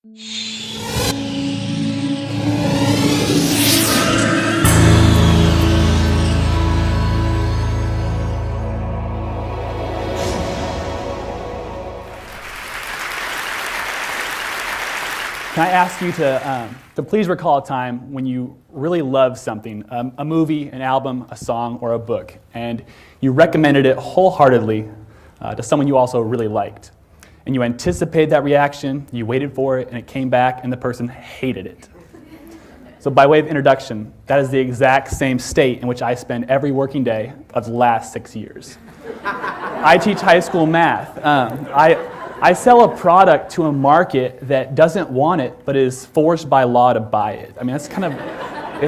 Can I ask you to please recall a time when you really loved something, a movie, an album, a song, or a book, and you recommended it wholeheartedly to someone you also really liked. And you anticipated that reaction, you waited for it, and it came back, and the person hated it. So by way of introduction, that is the exact same state in which I spend every working day of the last 6 years. I teach high school math. I sell a product to a market that doesn't want it, but is forced by law to buy it. I mean, it's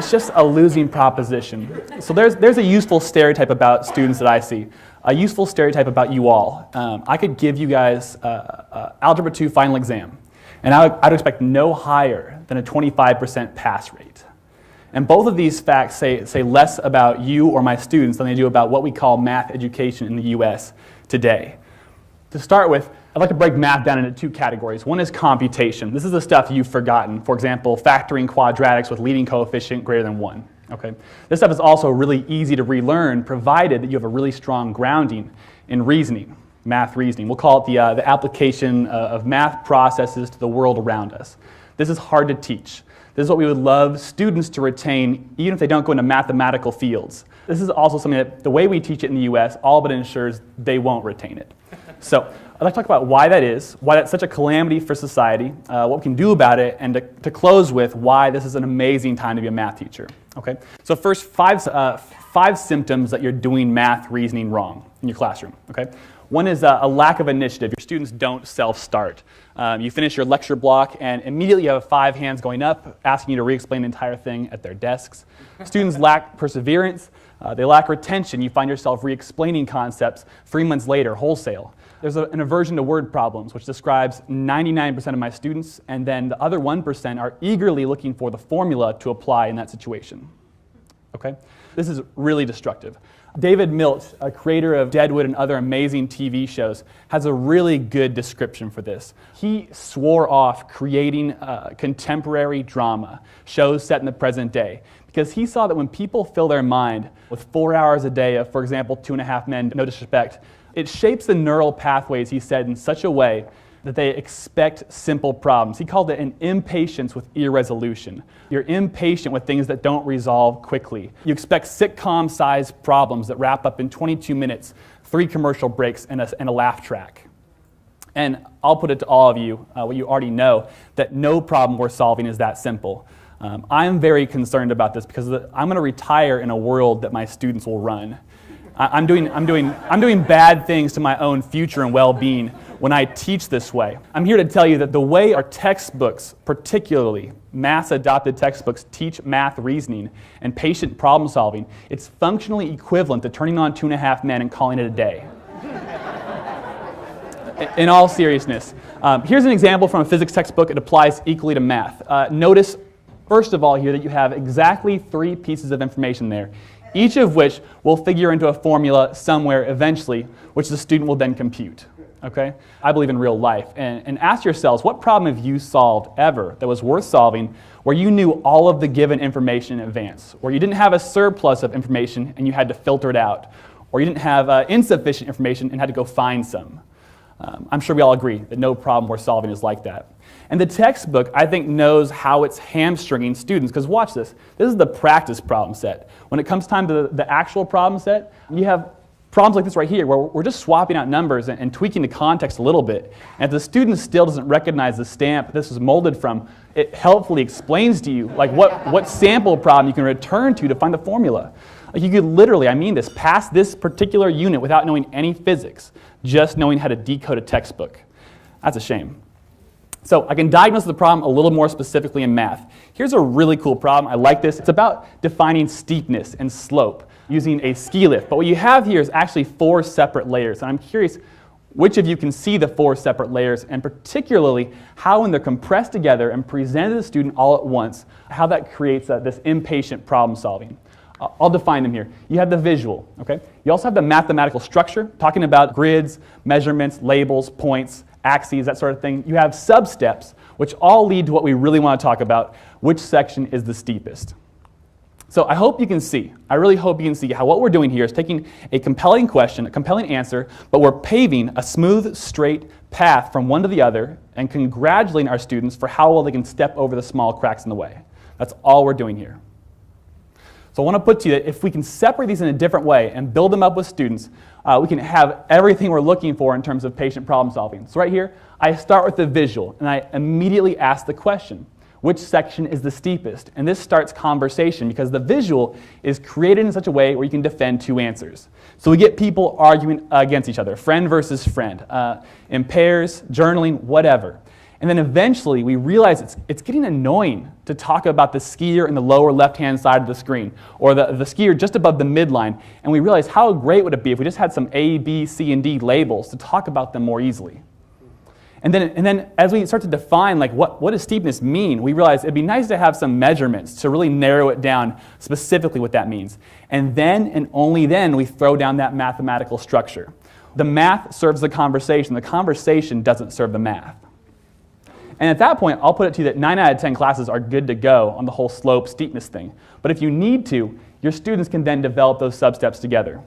just a losing proposition. So there's a useful stereotype about students that I see, a useful stereotype about you all. I could give you guys Algebra 2 final exam, and I'd expect no higher than a 25% pass rate. And both of these facts say less about you or my students than they do about what we call math education in the US today. To start with, I'd like to break math down into two categories. One is computation. This is the stuff you've forgotten. For example, factoring quadratics with leading coefficient greater than 1. Okay? This stuff is also really easy to relearn, provided that you have a really strong grounding in reasoning, math reasoning. We'll call it the application of math processes to the world around us. This is hard to teach. This is what we would love students to retain, even if they don't go into mathematical fields. This is also something that the way we teach it in the US all but ensures they won't retain it. So I'd like to talk about why that is, why that's such a calamity for society, what we can do about it, and to close with why this is an amazing time to be a math teacher. Okay? So first, five symptoms that you're doing math reasoning wrong in your classroom. Okay? One is a lack of initiative. Your students don't self-start. You finish your lecture block, and immediately you have 5 hands going up, asking you to re-explain the entire thing at their desks. Students lack perseverance. They lack retention. You find yourself re-explaining concepts 3 months later, wholesale. There's an aversion to word problems, which describes 99% of my students, and then the other 1% are eagerly looking for the formula to apply in that situation. Okay? This is really destructive. David Milch, a creator of Deadwood and other amazing TV shows, has a really good description for this. He swore off creating contemporary drama, shows set in the present day, because he saw that when people fill their mind with 4 hours a day of, for example, 2.5 Men, no disrespect, it shapes the neural pathways, he said, in such a way that they expect simple problems. He called it an impatience with irresolution. You're impatient with things that don't resolve quickly. You expect sitcom-sized problems that wrap up in 22 minutes, 3 commercial breaks, and a laugh track. And I'll put it to all of you, what you already know, that no problem we're solving is that simple. I'm very concerned about this because I'm going to retire in a world that my students will run. I'm doing bad things to my own future and well-being when I teach this way. I'm here to tell you that the way our textbooks, particularly math-adopted textbooks, teach math reasoning and patient problem solving, it's functionally equivalent to turning on 2.5 Men and calling it a day. In all seriousness, here's an example from a physics textbook. It applies equally to math. Notice, first of all, here that you have exactly 3 pieces of information there, each of which will figure into a formula somewhere eventually, which the student will then compute. Okay? I believe in real life. And ask yourselves, what problem have you solved ever that was worth solving where you knew all of the given information in advance, where you didn't have a surplus of information and you had to filter it out, or you didn't have insufficient information and had to go find some? I'm sure we all agree that no problem we're solving is like that. And the textbook, I think, knows how it's hamstringing students, because watch this. This is the practice problem set. When it comes time to the actual problem set, you have problems like this right here, where we're just swapping out numbers and tweaking the context a little bit. And if the student still doesn't recognize the stamp this was molded from, it helpfully explains to you like what sample problem you can return to find the formula. Like you could literally, I mean this, pass this particular unit without knowing any physics, just knowing how to decode a textbook. That's a shame. So I can diagnose the problem a little more specifically in math. Here's a really cool problem. I like this. It's about defining steepness and slope using a ski lift. But what you have here is actually 4 separate layers. And I'm curious which of you can see the 4 separate layers, and particularly how when they're compressed together and presented to the student all at once, how that creates this impatient problem solving. I'll define them here. You have the visual, okay? You also have the mathematical structure, talking about grids, measurements, labels, points, axes, that sort of thing. You have substeps, which all lead to what we really want to talk about, which section is the steepest. So I hope you can see, I really hope you can see how what we're doing here is taking a compelling question, a compelling answer, but we're paving a smooth, straight path from one to the other and congratulating our students for how well they can step over the small cracks in the way. That's all we're doing here. So I want to put to you that if we can separate these in a different way and build them up with students, we can have everything we're looking for in terms of patient problem solving. So right here, I start with the visual, and I immediately ask the question, which section is the steepest? And this starts conversation because the visual is created in such a way where you can defend two answers. So we get people arguing against each other, friend versus friend, in pairs, journaling, whatever. And then eventually we realize it's getting annoying to talk about the skier in the lower left-hand side of the screen or the skier just above the midline. And we realize how great would it be if we just had some A, B, C, and D labels to talk about them more easily. And then as we start to define like what does steepness mean, we realize it'd be nice to have some measurements to really narrow it down specifically what that means. And then and only then we throw down that mathematical structure. The math serves the conversation doesn't serve the math. And at that point, I'll put it to you that 9 out of 10 classes are good to go on the whole slope steepness thing. But if you need to, your students can then develop those substeps together.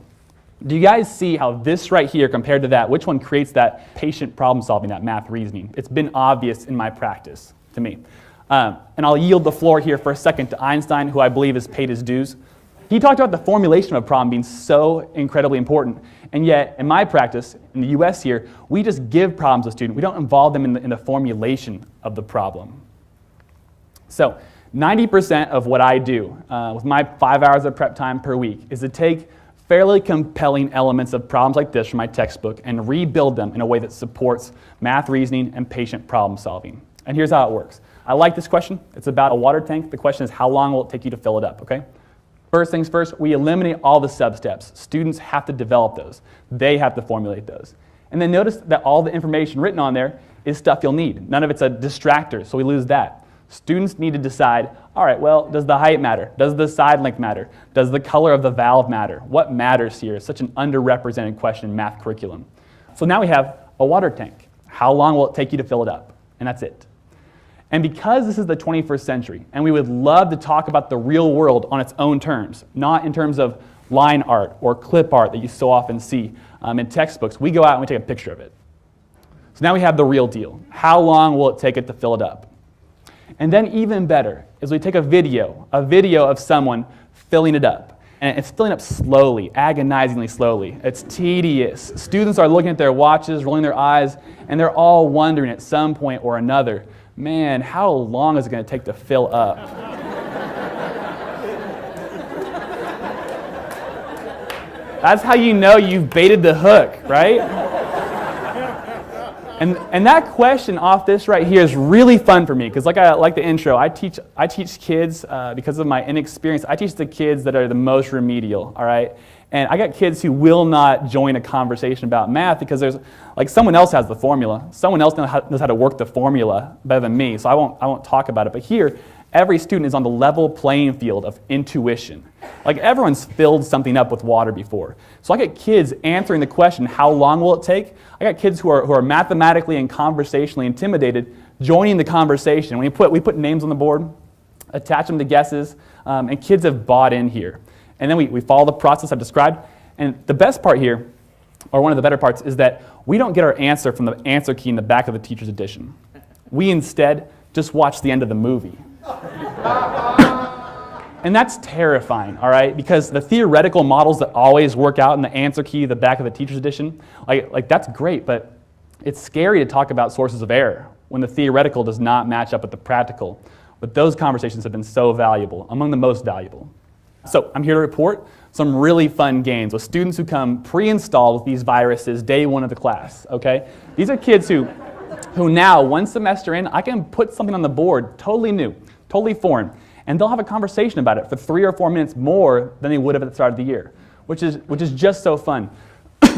Do you guys see how this right here compared to that, which one creates that patient problem solving, that math reasoning? It's been obvious in my practice to me. And I'll yield the floor here for a second to Einstein, who I believe has paid his dues. He talked about the formulation of a problem being so incredibly important. And yet, in my practice, in the US here, we just give problems to students. We don't involve them in the formulation of the problem. So 90% of what I do with my 5 hours of prep time per week is to take fairly compelling elements of problems like this from my textbook and rebuild them in a way that supports math reasoning and patient problem solving. And here's how it works. I like this question. It's about a water tank. The question is, how long will it take you to fill it up, okay? First things first, we eliminate all the substeps. Students have to develop those. They have to formulate those. And then notice that all the information written on there is stuff you'll need. None of it's a distractor, so we lose that. Students need to decide, all right, well, does the height matter? Does the side length matter? Does the color of the valve matter? What matters here? It's such an underrepresented question in math curriculum. So now we have a water tank. How long will it take you to fill it up? And that's it. And because this is the 21st century, and we would love to talk about the real world on its own terms, not in terms of line art or clip art that you so often see in textbooks, we go out and we take a picture of it. So now we have the real deal. How long will it take it to fill it up? And then even better is we take a video of someone filling it up. And it's filling up slowly, agonizingly slowly. It's tedious. Students are looking at their watches, rolling their eyes, and they're all wondering at some point or another, man, how long is it going to take to fill up? That's how you know you've baited the hook, right? And that question off this right here is really fun for me because like the intro, I teach kids, because of my inexperience, I teach the kids that are the most remedial, all right? And I got kids who will not join a conversation about math because there's, like, someone else has the formula. Someone else knows how to work the formula better than me, so I won't talk about it. But here, every student is on the level playing field of intuition. Like, everyone's filled something up with water before. So I get kids answering the question, how long will it take? I got kids who are mathematically and conversationally intimidated joining the conversation. We put names on the board, attach them to guesses, and kids have bought in here. And then we follow the process I've described. And the best part here, or one of the better parts, is that we don't get our answer from the answer key in the back of the teacher's edition. We instead just watch the end of the movie. And that's terrifying, all right? Because the theoretical models that always work out in the answer key, the back of the teacher's edition, like that's great, but it's scary to talk about sources of error when the theoretical does not match up with the practical. But those conversations have been so valuable, among the most valuable. So I'm here to report some really fun games with students who come pre-installed with these viruses day one of the class, okay? These are kids who now, one semester in, I can put something on the board totally new, totally foreign, and they'll have a conversation about it for 3 or 4 minutes more than they would have at the start of the year, which is just so fun.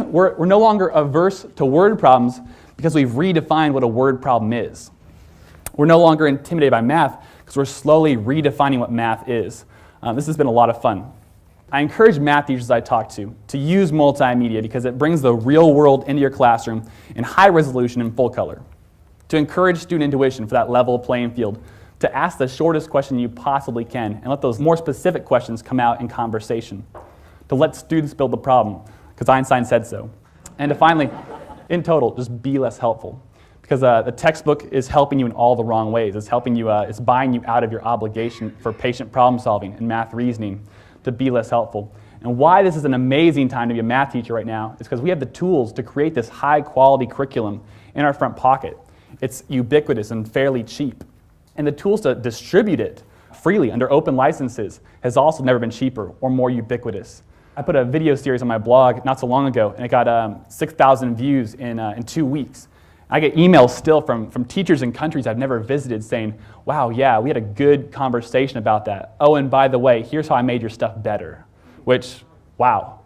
We're no longer averse to word problems because we've redefined what a word problem is. We're no longer intimidated by math because we're slowly redefining what math is. This has been a lot of fun. I encourage math teachers I talk to use multimedia because it brings the real world into your classroom in high resolution and full color. To encourage student intuition for that level playing field, to ask the shortest question you possibly can and let those more specific questions come out in conversation. To let students build the problem, because Einstein said so. And to finally, in total, just be less helpful. Because the textbook is helping you in all the wrong ways. It's helping you, it's buying you out of your obligation for patient problem solving and math reasoning to be less helpful. And why this is an amazing time to be a math teacher right now is because we have the tools to create this high quality curriculum in our front pocket. It's ubiquitous and fairly cheap. And the tools to distribute it freely under open licenses has also never been cheaper or more ubiquitous. I put a video series on my blog not so long ago, and it got 6,000 views in 2 weeks. I get emails still from teachers in countries I've never visited saying, wow, yeah, we had a good conversation about that. Oh, and by the way, here's how I made your stuff better. Which, wow.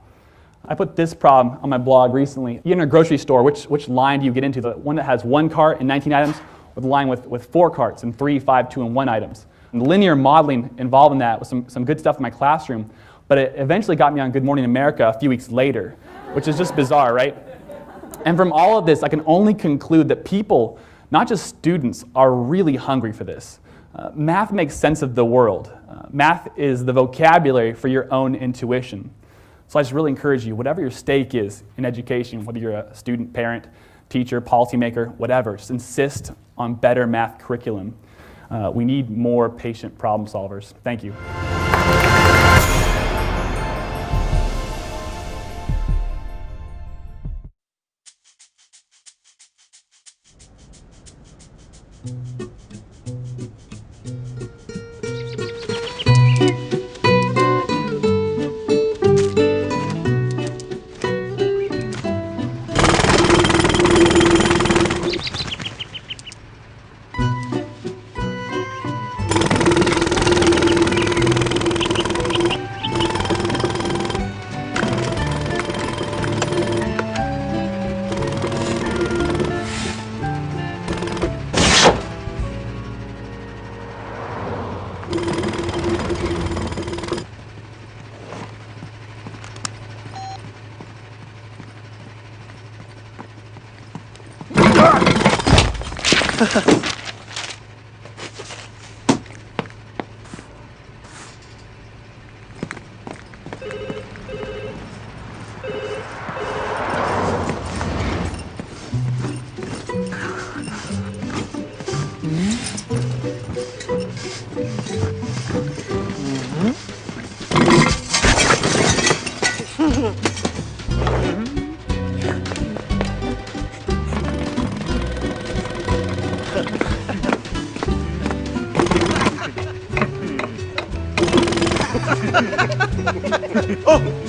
I put this problem on my blog recently. You're in a grocery store, which line do you get into? The one that has 1 cart and 19 items, or the line with 4 carts and 3, 5, 2, and 1 items? And the linear modeling involved in that was some good stuff in my classroom, but it eventually got me on Good Morning America a few weeks later, which is just bizarre, right? And from all of this, I can only conclude that people, not just students, are really hungry for this. Math makes sense of the world. Math is the vocabulary for your own intuition. So I just really encourage you, whatever your stake is in education, whether you're a student, parent, teacher, policymaker, whatever, just insist on better math curriculum. We need more patient problem solvers. Thank you. Oh.